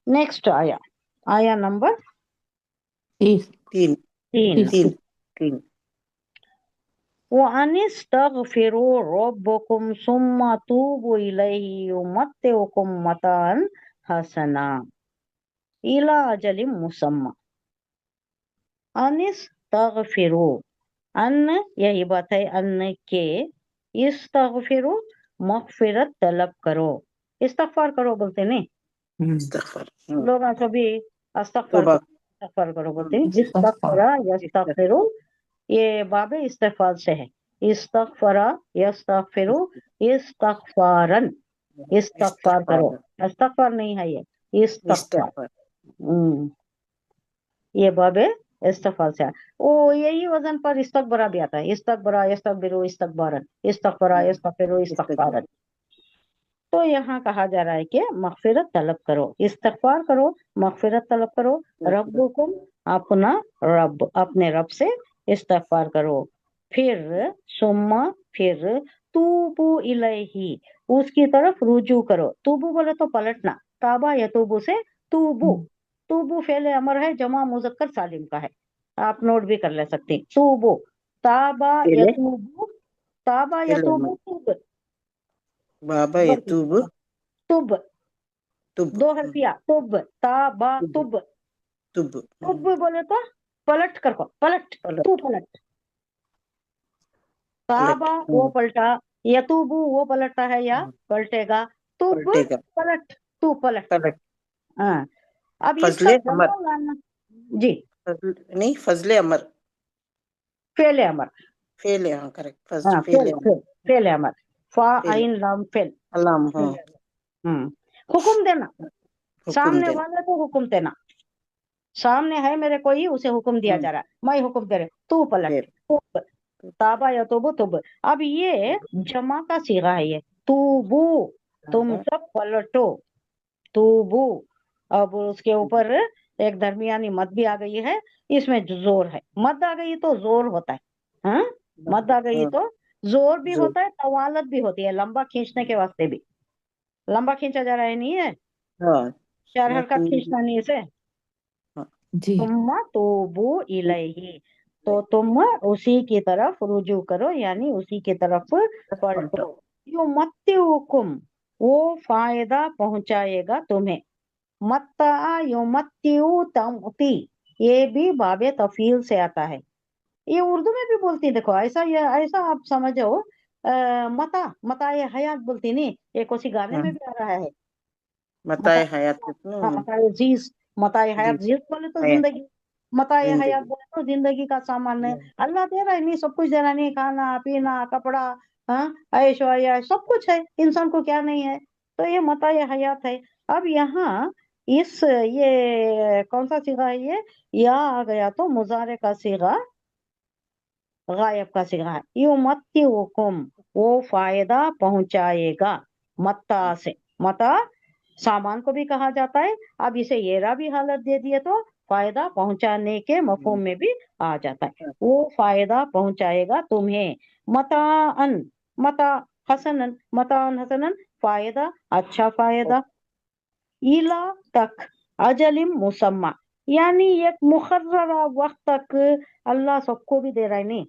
Next आया, आया number तीन। 3। وَأَنِسْتَغْفِرُوا رَبَّكُمْ ثُمَّ تُوبُوا إِلَيْهِ يُمَتِّعْكُم مَتَاعًا حَسَنًا إِلَى أَجَلٍ مُّسَمًّى अनिस्तगफिरू, अन्न यही बात है, अन्न के इस्तगफिरू मगफिरत तलब करो, इस्तगफार करो बोलते नहीं, इस्तगफार। लोग कभी अस्तगफार तौबा। इस्तगफार करो बोलते हैं। इस्तगफरा यस्तगफिरू, ये बाबे इस्तगफार से है। इस्तगफरा यस्तगफिरू इस्तगफारन, इस्तगफार करो, इस्तगफार नहीं है ये, इस्तगफार। ये बाबे इस्तगफार से है। ओ यही वजन पर इस्तगबरा भी आता है, इस्तगबरा यस्तगबिरू इस्तगबारन, इस्तगफरा यस्तगफिरू इस्तगफारन। तो यहाँ कहा जा रहा है कि मगफिरत तलब करो, इस्तगफार करो, मगफिरत तलब करो। रब्बुकुम, अपना रब, अपने रब से इस्तगफार करो। फिर सुम्मा, फिर तूबू इलैही, उसकी तरफ रुजू करो। तूबू बोले तो पलटना, ताबा या तूबू से तूबू, तूबू फेले अमर है, जमा मुजक्कर सालिम का है, आप नोट भी कर ले सकते हैं। तूबू, ताबा या तूबू, ताबा या तूबू, तूब, बाबा यतूब तुब, तुब, दो हल्फिया, तुब, ताबा तुब, तुब, तुब बोले तो पलट कर को, पलट, तू पलट। ताबा वो पलटा, यतूबू वो पलटता है या पलटेगा, तुब पलट, तू पलट। हाँ, अब इसका जमा लाना जी, नहीं फजले अमर, फेले अमर, फेल, हाँ करेक्ट, हाँ फेल फेले अमर, फा आइन लाम फेल, अलाम, हाँ हुक्म देना, हुक्म सामने देना, वाले को हुक्म देना, सामने है मेरे कोई, उसे हुक्म दिया जा रहा है, मैं हुक्म दे रहे, तू पलट, तुब, ताबा या तुब, तुब। अब ये जमा का सीगा है, ये तूबू, तुम सब पलटो, तूबू। अब उसके ऊपर एक दरमियानी मद भी आ गई है, इसमें जोर है, मद आ गई तो जोर होता है, हाँ, मद आ गई तो जोर भी होता है, तवालत भी होती है, लंबा खींचने के वास्ते भी, लंबा खींचा जा रहा है, नहीं है, शरहर का खींचना नहीं इसे। तुम तोबू इलैही, तो तुम उसी की तरफ रुजू करो, यानी उसी की तरफ पलटो। युमत्तिउकुम, वो फायदा पहुंचाएगा तुम्हें, मत्ता युमत्तिउ तमती, ये भी बाबे तफील से आता है, ये उर्दू में भी बोलती है, देखो ऐसा, ये ऐसा आप समझो, मता, मता ये हयात बोलती नहीं, ये किसी गाने में भी आ रहा है, मताए हयात, हाँ, मताए जीज, मताए हयात, जीज बोले तो जिंदगी, मताए हयात बोले तो जिंदगी का सामान है, अल्लाह दे रहा है, नहीं सब कुछ दे रहा है, नहीं खाना पीना कपड़ा, हाँ ऐशो आयश सब कुछ है, इंसान को क्या नहीं है, तो ये मताए हयात है। अब यहाँ इस, ये कौन सा सीगा है ये, या आ गया तो मुजारे का सीगा, गायब का सीगा है, युमत्तिउकुम, वो फायदा पहुंचाएगा, मत्ता से, मता सामान को भी कहा जाता है, अब इसे येरा भी हालत दे दिए तो फायदा पहुंचाने के मफहूम में भी आ जाता है, वो फायदा पहुंचाएगा तुम्हें, मताअन, मता हसनन, मताअन हसनन, फायदा अच्छा फायदा, इला तक, अजलिम मुसम्मा, यानी एक मुकर्ररा वक्त तक, अल्लाह सबको भी दे रहा है, नहीं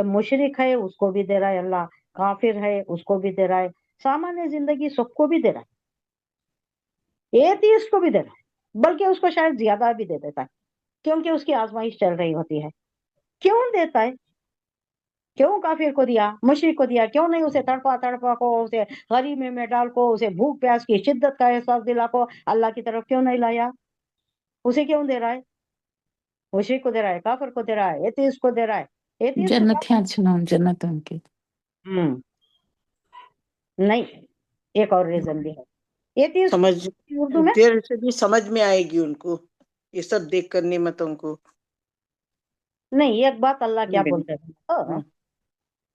मुशरिक है उसको भी दे रहा है अल्लाह, काफिर है उसको भी दे रहा है, सामान्य जिंदगी सबको भी दे रहा है, एथीस्ट को भी दे रहा है, बल्कि उसको शायद ज्यादा भी दे देता है, क्योंकि उसकी आजमाइश चल रही होती है। क्यों देता है, क्यों काफिर को दिया, मुशरिक को दिया, क्यों नहीं उसे तड़पा तड़पा को, उसे गरीबी में डाल को, उसे भूख प्यास की शिद्दत का एहसास दिला को अल्लाह की तरफ क्यों नहीं लाया, उसे क्यों दे रहा है, मुशरिक को दे रहा है, काफिर को दे रहा है, एथीस्ट को दे रहा है, एथीस्ट को जन्नत उनकी। नहीं, एक और रीजन भी है, एथीस्ट समझ, उर्दू में देर से भी समझ में आएगी उनको, ये सब देख कर नियमतों को। नहीं, एक बात अल्लाह क्या बोलते हैं तो,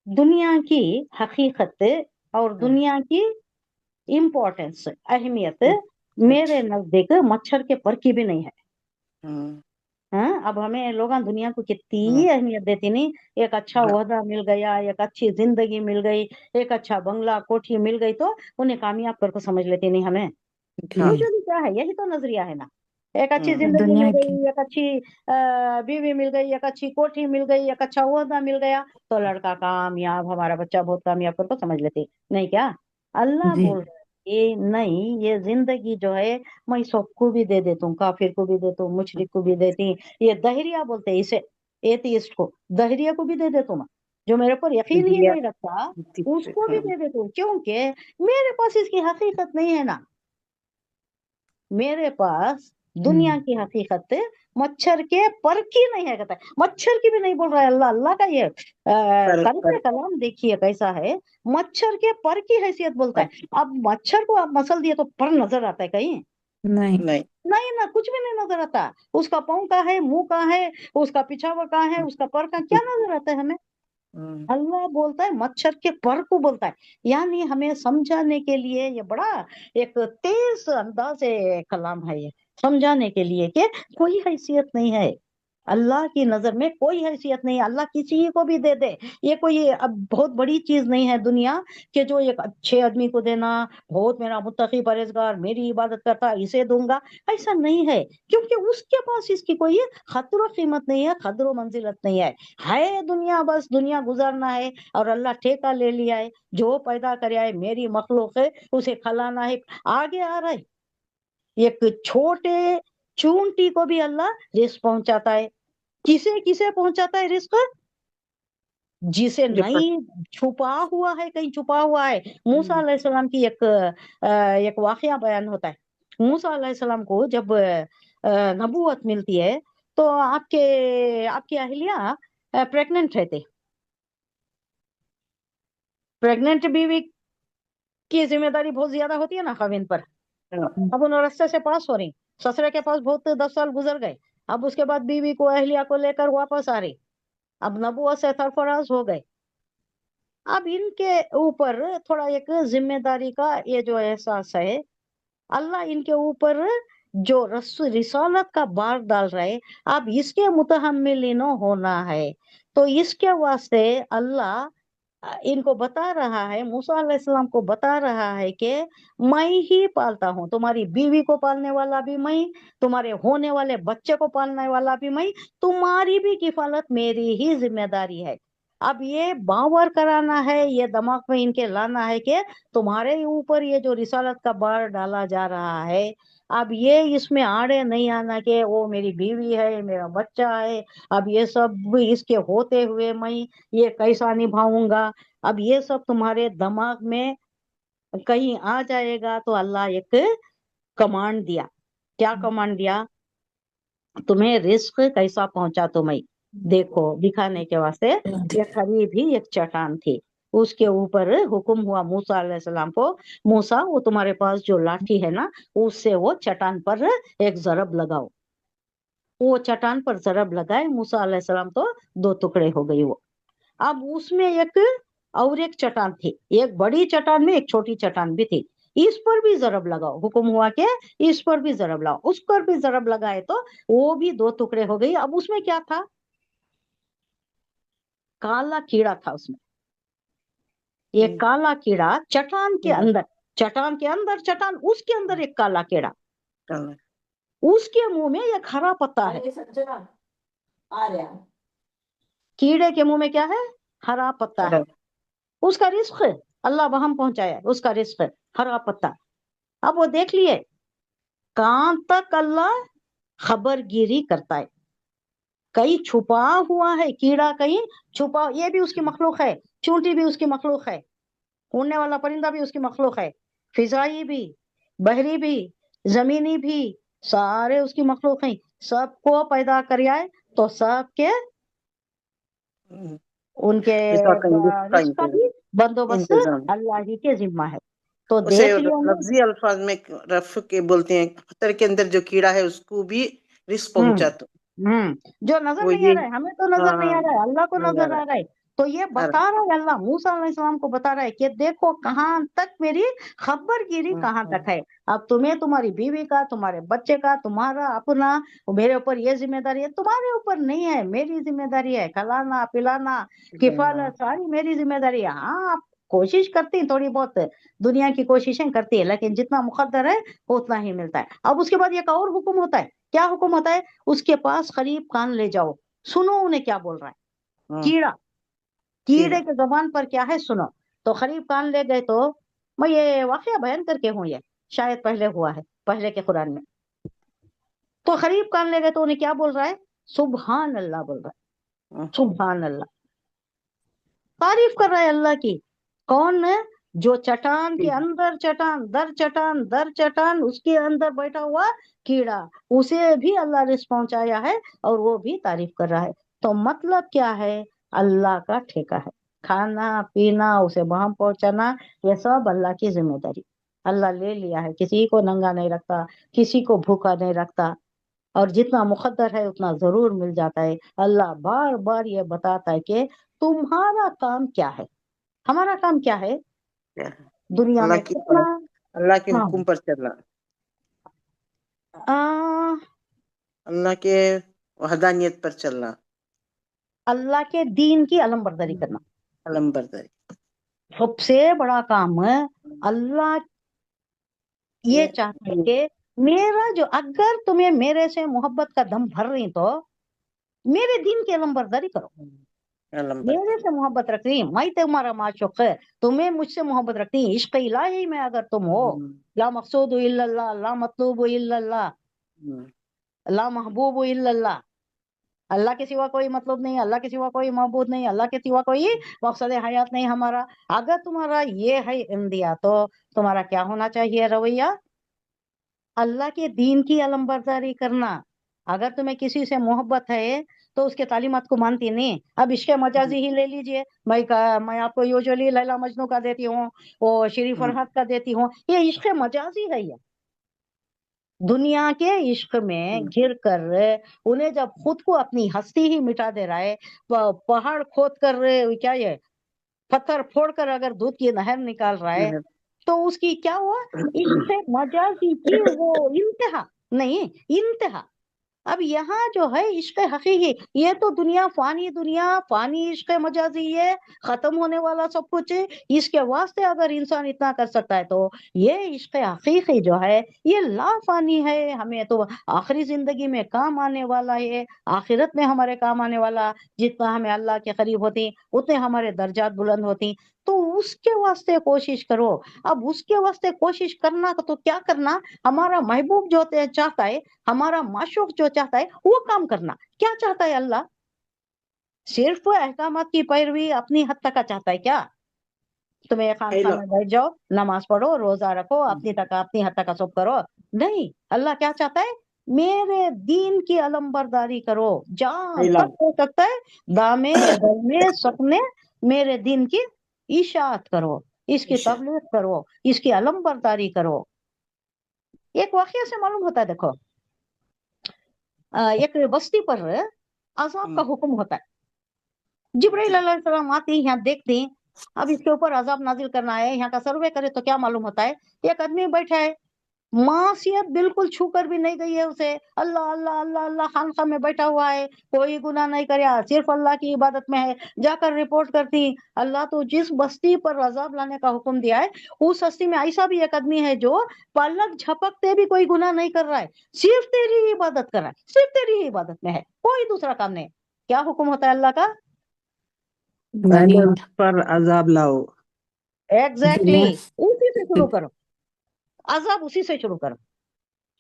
दुनिया की हकीकत और दुनिया की इम्पोर्टेंस, अहमियत मेरे नजदीक मच्छर के पर की भी नहीं है। हाँ, अब हमें लोग दुनिया को कितनी अहमियत देती नहीं, एक अच्छा ओहदा मिल गया, एक अच्छी जिंदगी मिल गई, एक अच्छा बंगला कोठी मिल गई तो उन्हें कामयाब करके समझ लेती नहीं हमें, हाँ यूजुअली क्या है, यही तो नजरिया है ना। एक अच्छी हम्म, जिंदगी मिल दुनिया की गई, एक अच्छी बीवी मिल गई, एक अच्छी कोठी मिल गई, एक अच्छा ओहदा मिल गया, तो लड़का कामयाब, हमारा बच्चा बहुत कामयाब करके समझ लेते, नहीं क्या? अल्लाह जी बोल रहा है ये नहीं, ये जिंदगी जो है मैं सबको भी दे देता हूँ, काफिर को भी देता हूँ, मुशरिक को भी देती। ये दहरिया बोलते हैं इसे, एथियस्ट को, दहरिया को भी दे देता हूँ मैं, जो मेरे पर यकीन ही दिया नहीं रखता उसको भी हाँ दे देता हूँ, क्योंकि मेरे पास इसकी हकीकत नहीं है ना। मेरे पास दुनिया की हकीकत मच्छर के पर की नहीं है, कहता है मच्छर की भी नहीं बोल रहा है अल्लाह। अल्लाह का ये पर कलाम देखिए कैसा है, मच्छर के पर की हैसियत बोलता पर है। अब मच्छर को आप मसल दिए तो पर नजर आता है कहीं? नहीं नहीं नहीं ना, कुछ भी नहीं नजर आता। उसका पाँव का है, मुंह का है, उसका पिछावा का है, उसका पर का, क्या नजर आता है हमें? हम्म, अल्लाह बोलता है मच्छर के पर को बोलता है, यानी हमें समझाने के लिए ये बड़ा एक तेज अंदाज से कलाम है, ये समझाने के लिए कि कोई हैसियत नहीं है अल्लाह की नजर में, कोई हैसियत नहीं है। अल्लाह किसी को भी दे दे, ये कोई अब बहुत बड़ी चीज नहीं है दुनिया के, जो एक अच्छे आदमी को देना, बहुत मेरा मुत्तकी परहेजगार मेरी इबादत करता इसे दूंगा, ऐसा नहीं है, क्योंकि उसके पास इसकी कोई कदर कीमत नहीं है, कदर मंजिलत नहीं है दुनिया, बस दुनिया गुजारना है। और अल्लाह ठेका ले लिया है, जो पैदा करे है मेरी मखलूक है, उसे खिलाना है। आगे आ रहा है, एक छोटे चूंटी को भी अल्लाह रिस्क पहुंचाता है। किसे किसे पहुंचाता है रिस्क? जिसे जो पर नहीं, छुपा हुआ है, कहीं छुपा हुआ है। मूसा अलैहिस्सलाम की एक वाकया बयान होता है। मूसा अलैहिस्सलाम को जब नबूवत मिलती है, तो आपकी अहलिया प्रेग्नेंट रहते। प्रेग्नेंट बीवी की जिम्मेदारी बहुत ज्यादा होती है ना खाविंद पर। हाँ, अब उन रास्ते से पास हो रही, ससुरे के पास बहुत 10 साल गुजर गए। अब उसके बाद बीवी को, अहलिया को लेकर वापस आ रही, अब नबूवत से सरफराज हो गए। अब इनके ऊपर थोड़ा एक जिम्मेदारी का ये जो एहसास है, अल्लाह इनके ऊपर जो रिसालत का बार डाल रहा है, अब इसके मुतहम्मिलिन होना है। तो इसके वास्ते अल्लाह इनको बता रहा है, मूसा अलैहिस्सलाम को बता रहा है कि मैं ही पालता हूँ, तुम्हारी बीवी को पालने वाला भी मैं, तुम्हारे होने वाले बच्चे को पालने वाला भी मैं, तुम्हारी भी किफालत मेरी ही जिम्मेदारी है। अब ये बावर कराना है, ये दिमाग में इनके लाना है कि तुम्हारे ऊपर ये जो रिसालत का बार डाला जा रहा है, अब ये इसमें आड़े नहीं आना कि वो मेरी बीवी है, मेरा बच्चा है, अब ये सब इसके होते हुए मैं ये कैसा निभाऊंगा। अब ये सब तुम्हारे दिमाग में कहीं आ जाएगा, तो अल्लाह एक कमांड दिया। क्या कमांड दिया? तुम्हें रिस्क कैसा पहुंचा तुम्हें देखो, दिखाने के वास्ते। एक करीब ही एक चट्टान थी, उसके ऊपर हुक्म हुआ मूसा अलैहिस्सलाम को, मूसा वो तुम्हारे पास जो लाठी है ना, उससे वो चट्टान पर एक जरब लगाओ। वो चट्टान पर जरब लगाए, मूसा अलैहिस्सलाम तो 2 टुकड़े हो गई वो। अब उसमें एक चट्टान थी, एक बड़ी चट्टान में एक छोटी चट्टान भी थी, इस पर भी जरब लगाओ, हुक्म हुआ कि इस पर भी जरब लगाओ। उस पर भी जरब लगाए तो वो भी 2 टुकड़े हो गई। अब उसमें क्या था? काला कीड़ा था उसमें। ये काला कीड़ा चट्टान के अंदर, चट्टान के अंदर चट्टान, उसके अंदर एक काला कीड़ा, उसके मुंह में एक हरा पत्ता है। कीड़े के मुंह में क्या है? हरा पत्ता है। उसका रिस्क अल्लाह वहां पहुंचाया, उसका रिस्क हरा पत्ता। अब वो देख लिए कहां तक अल्लाह खबरगिरी करता है। कहीं छुपा हुआ है कीड़ा, कहीं छुपा, ये भी उसकी मखलूक है, चूंटी भी उसकी मखलूक है, उड़ने वाला परिंदा भी उसकी मखलूक है, फिजाई भी, बहरी भी, जमीनी भी, सारे उसकी मखलूक हैं। सबको पैदा कर आए, तो सबके उनके इसका रिस्क का भी बंदोबस्त इंतजाम अल्लाह ही के जिम्मा है। तो उसे देख लिया हमने। लफ्जी अल्फाज में रफ के बोलते हैं, पत्थर के अंदर जो कीड़ा है उसको भी रिस्क पहुंचा तो जो नजर वो नहीं आ ये रहा है, हमें तो नजर नहीं हाँ आ रहा है, अल्लाह को नहीं आ नजर आ रहा रहा है। तो ये आ बता रहा रहा है, अल्लाह मूसा अलैहिस्सलाम को बता रहा है कि देखो कहाँ तक मेरी खबरगिरी कहाँ तक है। अब तुम्हें तुम्हारी बीवी का, तुम्हारे बच्चे का, तुम्हारा अपना, मेरे ऊपर ये जिम्मेदारी है, तुम्हारे ऊपर नहीं है, मेरी जिम्मेदारी है। खिलाना पिलाना किफालत सारी मेरी जिम्मेदारी है। हाँ, कोशिश करती हैं, थोड़ी बहुत दुनिया की कोशिशें करती है, लेकिन जितना मुकद्दर है उतना ही मिलता है। अब उसके बाद एक और हुक्म होता है, क्या हुक्म होता है? उसके पास करीब कान ले जाओ, सुनो उन्हें क्या बोल रहा है। कीड़ा, कीड़े के जबान पर क्या है सुनो। तो करीब कान ले गए तो मैं ये वाकया बयान करके हूँ, ये शायद पहले हुआ है, पहले के कुरान में। तो करीब कान ले गए तो उन्हें क्या बोल रहा है? सुबहान अल्लाह बोल रहा है, सुबहान अल्लाह, तारीफ कर रहा है अल्लाह की। कौन है? जो चट्टान के अंदर चट्टान दर चट्टान दर चट्टान उसके अंदर बैठा हुआ कीड़ा, उसे भी अल्लाह रिस्क पहुंचाया है और वो भी तारीफ कर रहा है। तो मतलब क्या है? अल्लाह का ठेका है, खाना पीना उसे वहां पहुंचाना, ये सब अल्लाह की जिम्मेदारी। अल्लाह ले लिया है, किसी को नंगा नहीं रखता, किसी को भूखा नहीं रखता, और जितना मुकद्दर है उतना जरूर मिल जाता है। अल्लाह बार बार ये बताता है कि तुम्हारा काम क्या है, हमारा काम क्या है दुनिया अल्लाह में की कितना। अल्लाह के हाँ, हुक्म पर चलना, आ, अल्लाह के वहदानियत पर चलना, अल्लाह के दीन की अलमबरदारी करना अलमबरदारी। सबसे बड़ा काम है। अल्लाह ये चाहता है कि मेरा जो, अगर तुम्हें मेरे से मोहब्बत का दम भर रही तो मेरे दीन की अलमबरदारी करो। मेरे से मोहब्बत रखती, मैं तुम्हारा माशूक है, तुम्हें मुझसे मोहब्बत रखती, इश्क इलाही में अगर तुम हो, ला मकसूद इल्लल्लाह, ला मतलूब इल्लल्लाह, ला महबूब इल्लल्लाह, अल्लाह के सिवा कोई मतलब नहीं, अल्लाह के सिवा कोई महबूद नहीं, अल्लाह के सिवा कोई मकसद हयात नहीं हमारा। अगर तुम्हारा ये है इंदिया, तो तुम्हारा क्या होना चाहिए रवैया? अल्लाह के दीन की अलमबरदारी करना। अगर तुम्हें किसी से मोहब्बत है तो उसके तालीमात को मानती नहीं। अब इश्क मजाजी ही ले लीजिए, मैं आपको यूजुअली लैला मजनू का देती हूँ, वो श्री फरहाद का देती हूँ, ये इश्क मजाजी है। ये दुनिया के इश्क में घिर कर उन्हें जब खुद को अपनी हस्ती ही मिटा दे रहा है, पहाड़ खोद कर क्या ये पत्थर फोड़ कर अगर दूध की नहर निकाल रहा है, तो उसकी क्या हुआ? इससे मजाजी की वो इंतहा नहीं, इंतहा। अब यहाँ जो है इश्क हकीकी, ये तो दुनिया फानी इश्क मजाजी, ये खत्म होने वाला सब कुछ है। इसके वास्ते अगर इंसान इतना कर सकता है, तो ये इश्क हकीकी जो है ये लाफानी है, हमें तो आखिरी जिंदगी में काम आने वाला है, आखिरत में हमारे काम आने वाला। जितना हमें अल्लाह के करीब होती उतने हमारे दर्जात बुलंद होती। तो उसके वास्ते कोशिश करो। अब उसके वास्ते कोशिश करना तो क्या करना? हमारा महबूब जो चाहता है, हमारा माशूक जो चाहता है वो काम करना। क्या चाहता है अल्लाह? सिर्फ अहकामात की पैरवी अपनी हद तक का चाहता है क्या? तुम्हें खानका में बैठ जाओ, नमाज पढ़ो, रोजा रखो, अपनी हद तक का सब करो? नहीं, अल्लाह क्या चाहता है? मेरे दीन की अलमबरदारी करो, जहां तक हो सकता है दामे दरमे सपने मेरे दीन की इशाअत करो, इसकी तबलीग करो, इसकी अलमबरदारी करो। एक वाकया से मालूम होता है, देखो, एक बस्ती पर अजाब का हुक्म होता है। जिब्राइल अलैहिस्सलाम आते हैं, यहाँ देखते हैं, अब इसके ऊपर अजाब नाजिल करना है, यहाँ का सर्वे करे तो क्या मालूम होता है? एक आदमी बैठा है, मासियत बिल्कुल छू कर भी नहीं गई है उसे, अल्लाह अल्लाह अल्लाह अल्लाह खानका में बैठा हुआ है, कोई गुनाह नहीं करे, सिर्फ अल्लाह की इबादत में है। जाकर रिपोर्ट करती, अल्लाह तो जिस बस्ती पर अजाब लाने का हुक्म दिया है, उस बस्ती में ऐसा भी एक आदमी है जो पलक झपकते भी कोई गुनाह नहीं कर रहा है, सिर्फ तेरी ही इबादत कर रहा है, सिर्फ तेरी ही इबादत में है, कोई दूसरा काम नहीं। क्या हुक्म होता है अल्लाह का? पहले उस पर अजाब लाओ। एग्जैक्टली, उसी से शुरू करो, अजाब उसी से शुरू करो।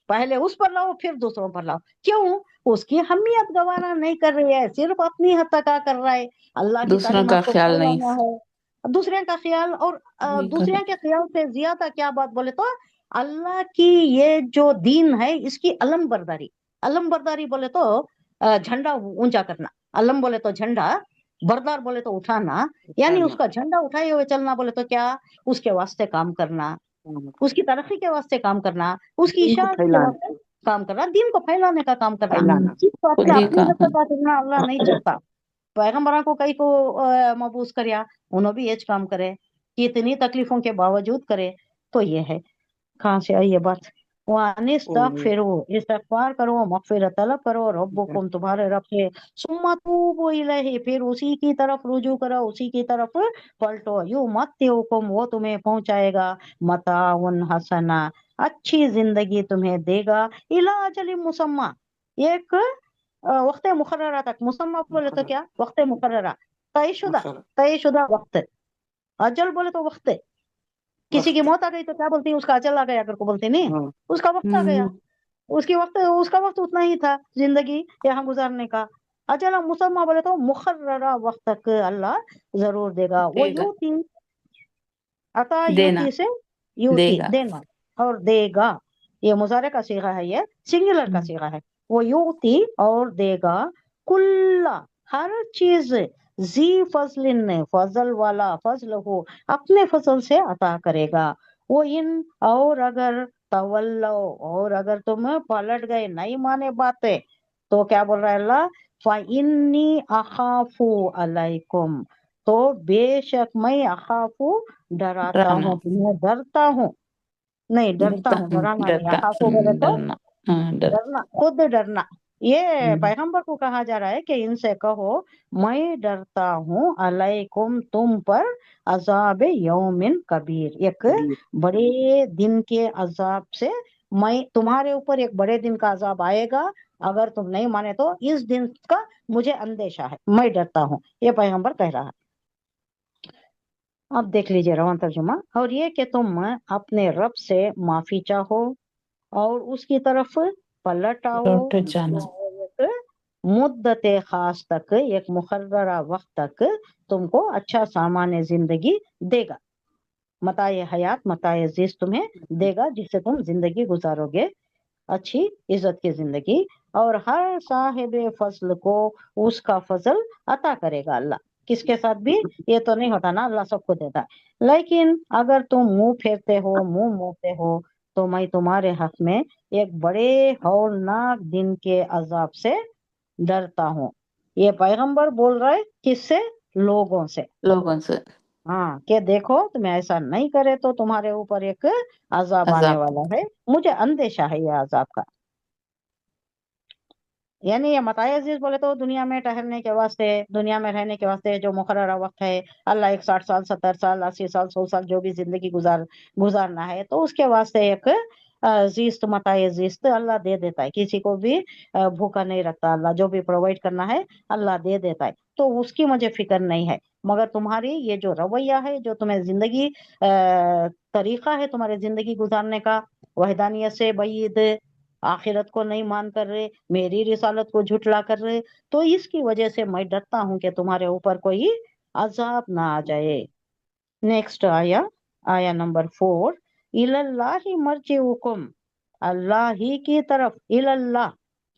पहले उस पर लाओ, फिर दूसरों पर लाओ। क्यों? उसकी अहमियत गवारा नहीं कर रही है, सिर्फ अपनी हद तक का कर रहा है। अल्लाह की दूसरों तालीमात का को ख्याल नहीं फैलाना है, दूसरे का ख्याल, और नहीं दूसरे कर के ख्याल से ज्यादा क्या बात बोले तो अल्लाह की ये जो दीन है इसकी अलम बरदारी। अलम बरदारी बोले तो झंडा ऊंचा करना, अलम बोले तो झंडा, बरदार बोले तो उठाना, यानी उसका झंडा उठाए हुए चलना। बोले तो क्या? उसके वास्ते काम करना, उसकी तरक्की के वास्ते काम करना, उसकी इशाअत के वास्ते काम करना, दीन को फैलाने का काम करना। सिर्फ खुद अपने ही अपनी का नफरत करना अल्लाह नहीं चाहता। पैगम्बरा को कई को मबूस करया, उन्होंने भी ये काम करे कि इतनी तकलीफों के बावजूद करे। तो ये है, कहाँ से आई ये बात? वानिस्तगफिरू, इस्तगफार करो, मगफिरत तलब करो, रब्बुकुम, तुम्हारे रब से, सुम्मा तूबू इलैहि, फिर उसी की तरफ रुजू करो, उसी की तरफ पलटो, युमत्तिउकुम, वो तुम्हें पहुंचाएगा, मताउन हसना, अच्छी जिंदगी तुम्हें देगा, इला अजल मुसम्मा, एक वक्त मुकर्ररा तक, मुसम्मा बोले तो क्या, वक्त मुकर्ररा, तयशुदा, तयशुदा वक्त, अजल बोले तो वक्त, किसी की मौत आ गई तो क्या बोलती है, उसका अजल आ गया करके बोलते नहीं, उसका वक्त आ गया, उसका वक्त उतना ही था जिंदगी यहाँ गुजारने का। अजल मुसम्मा बोले तो मुकर्ररा वक्त तक अल्लाह जरूर देगा। वो देगा, यूती, अता देना, यूती से यूती देगा। देना, और देगा, ये मुजारे का सीगा है, ये सिंगुलर का सीगा है। वो यूती और देगा, कुल्ला, हर चीज, जी फजलिन, फजल वाला, फजल हो, अपने फजल से अता करेगा। वो इन, और अगर तवल्लो, और अगर तुम पलट गए, नहीं माने बातें, तो क्या बोल रहा है अल्लाह, फाइन्नी अखाफू अलैकुम, तो बेशक मैं अखाफू, डराता डराना, हूँ, तुम्हें डरता हूँ, नहीं डरता डरता, हूँ, डराना नहीं, डरता, अखाफू बोले तो डरना, हाँ, डर। डरना, खुद डरना। ये पैगंबर को कहा जा रहा है कि इनसे कहो, मैं डरता हूँ, अलैकुम, तुम पर, अजाब यौमिन कबीर, एक बड़े दिन के अजाब से, मैं तुम्हारे ऊपर एक बड़े दिन का अजाब आएगा, अगर तुम नहीं माने तो इस दिन का मुझे अंदेशा है, मैं डरता हूँ, ये पैगंबर कह रहा है। अब देख लीजिए रवान तर्जुमा, और ये कि तुम अपने रब से माफी चाहो और उसकी तरफ पलट आओ, लौट जाना, तो एक मुद्दत खास तक, एक मुकर्ररा वक्त तक तुमको अच्छा सामान जिंदगी देगा, मताए हयात, मताए जिस तुम्हें देगा, जिससे तुम जिंदगी गुजारोगे, अच्छी इज्जत की जिंदगी, और हर साहिब फजल को उसका फजल अता करेगा अल्लाह। किसके साथ भी ये तो नहीं होता ना, अल्लाह सबको देता है, लेकिन अगर तुम मुंह फेरते हो, मुंह मोड़ते हो, तो मैं तुम्हारे हक में एक बड़े हौलनाक दिन के अजाब से डरता हूँ। ये पैगंबर बोल रहे किससे, लोगों से। लोगों से, हाँ, कि देखो तुम ऐसा नहीं करे तो तुम्हारे ऊपर एक अजाब आने अजाब, वाला है, मुझे अंदेशा है ये अजाब का। यानी ये मताए अजीज बोले तो दुनिया में ठहरने के वास्ते, दुनिया में रहने के वास्ते जो मुकर्ररा वक्त है, अल्लाह एक 60 साल, 70 साल, 80 साल, 100 साल, जो भी जिंदगी गुजारना है, तो उसके वास्ते एक जीस्त, मताए जीस्त अल्लाह दे देता है, किसी को भी भूखा नहीं रखता अल्लाह, जो भी प्रोवाइड करना है अल्लाह दे देता है, तो उसकी मुझे फिक्र नहीं है। मगर तुम्हारी ये जो रवैया है, जो तुम्हें जिंदगी तरीका है तुम्हारे जिंदगी गुजारने का, वहदानियत से बईद, आखिरत को नहीं मान कर रहे, मेरी रिसालत को झुटला कर रहे, तो इसकी वजह से मैं डरता हूं कि तुम्हारे ऊपर कोई अजाब ना आ जाए। नेक्स्ट आया, आया नंबर 4, इलल्लाहि मर्जिउकुम, अल्लाह ही की तरफ, इलल्लाह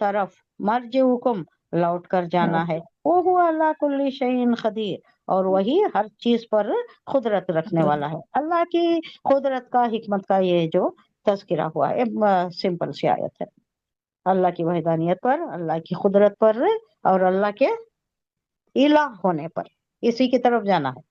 तरफ, मर्जिउकुम लौट कर जाना है, वो हुआ अल्लाह कुल्ली शैइन खदीर, और वही हर चीज पर कुदरत रखने वाला है। अल्लाह की कुदरत का, हिकमत का ये जो तज़किरा हुआ है, सिंपल सी आयत है, अल्लाह की वहदानियत पर, अल्लाह की कुदरत पर, और अल्लाह के इलाह होने पर, इसी की तरफ जाना है।